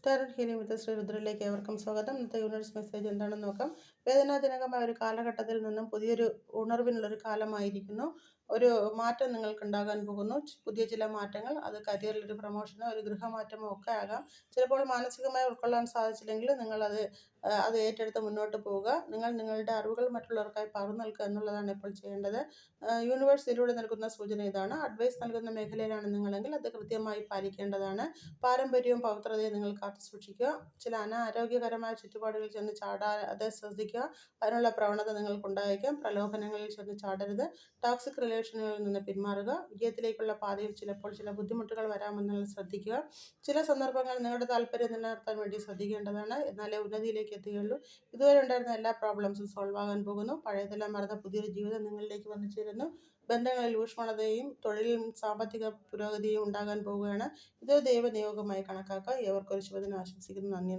Tarot healing വിത്ത് ശ്രീ രുദ്രയിലേക്ക് ഏവർക്കും സ്വാഗതം. ഇന്നത്തെ യൂണിവേഴ്സ് മെസ്സേജ് എന്താണെന്ന് നോക്കാം. വേദനാജനകമായ ഒരു കാലഘട്ടത്തിൽ നിന്നും പുതിയൊരു ഉണർവിനുള്ളൊരു കാലമായിരിക്കുന്നു. ഒരു മാറ്റം നിങ്ങൾക്കുണ്ടാകാൻ പോകുന്നു. പുതിയ ചില മാറ്റങ്ങൾ, അത് കരിയറിലൊരു പ്രൊമോഷനോ ഒരു ഗൃഹമാറ്റമോ ഒക്കെ ആകാം. ചിലപ്പോൾ മാനസികമായി ഉൾക്കൊള്ളാൻ സാധിച്ചില്ലെങ്കിൽ അത് ഏറ്റെടുത്ത് മുന്നോട്ട് പോവുക. നിങ്ങൾ നിങ്ങളുടെ അറിവുകൾ മറ്റുള്ളവർക്കായി പകർന്നു നൽകുക എന്നുള്ളതാണ് ഇപ്പോൾ ചെയ്യേണ്ടത്. യൂണിവേഴ്സ് ഇതിലൂടെ നൽകുന്ന സൂചന ഇതാണ്. അഡ്വൈസ് നൽകുന്ന മേഖലയിലാണ് നിങ്ങളെങ്കിൽ അത് കൃത്യമായി പാലിക്കേണ്ടതാണ്. പാരമ്പര്യവും പവിത്രതയും നിങ്ങൾ കാത്തു സൂക്ഷിക്കുക. ചില അനാരോഗ്യകരമായ ചുറ്റുപാടുകളിൽ ചെന്ന് ചാടാതെ ശ്രദ്ധിക്കുക. അതിനുള്ള പ്രവണത നിങ്ങൾക്കുണ്ടായേക്കാം. പ്രലോഭനങ്ങളിൽ ചെന്ന് ചാടരുത്. ടോക്സിക് റിലേഷനുകളിൽ നിന്ന് പിന്മാറുക. വിജയത്തിലേക്കുള്ള പാതയിൽ ചിലപ്പോൾ ചില ബുദ്ധിമുട്ടുകൾ വരാമെന്നുള്ളത് ശ്രദ്ധിക്കുക. ചില സന്ദർഭങ്ങളിൽ നിങ്ങളുടെ താല്പര്യം നിലനിർത്താൻ വേണ്ടി ശ്രദ്ധിക്കേണ്ടതാണ്. എന്നാലേ ഉന്നതിയിലേക്ക് എത്തുകയുള്ളൂ. ഇതുവരെ ഉണ്ടായിരുന്ന എല്ലാ പ്രോബ്ലംസും സോൾവ് ആകാൻ പോകുന്നു. പഴയതെല്ലാം മറന്ന പുതിയൊരു ജീവിതം നിങ്ങളിലേക്ക് വന്നു ചേരുന്നു. ബന്ധങ്ങളിൽ ഊഷ്മളതയും തൊഴിലിലും സാമ്പത്തിക പുരോഗതിയും ഉണ്ടാകാൻ പോവുകയാണ്. ഇത് ദൈവനിയോഗമായി കണക്കാക്കുക. ഏവർക്കും ഒരു ശുഭദിനം ആശംസിക്കുന്നു. നന്ദി.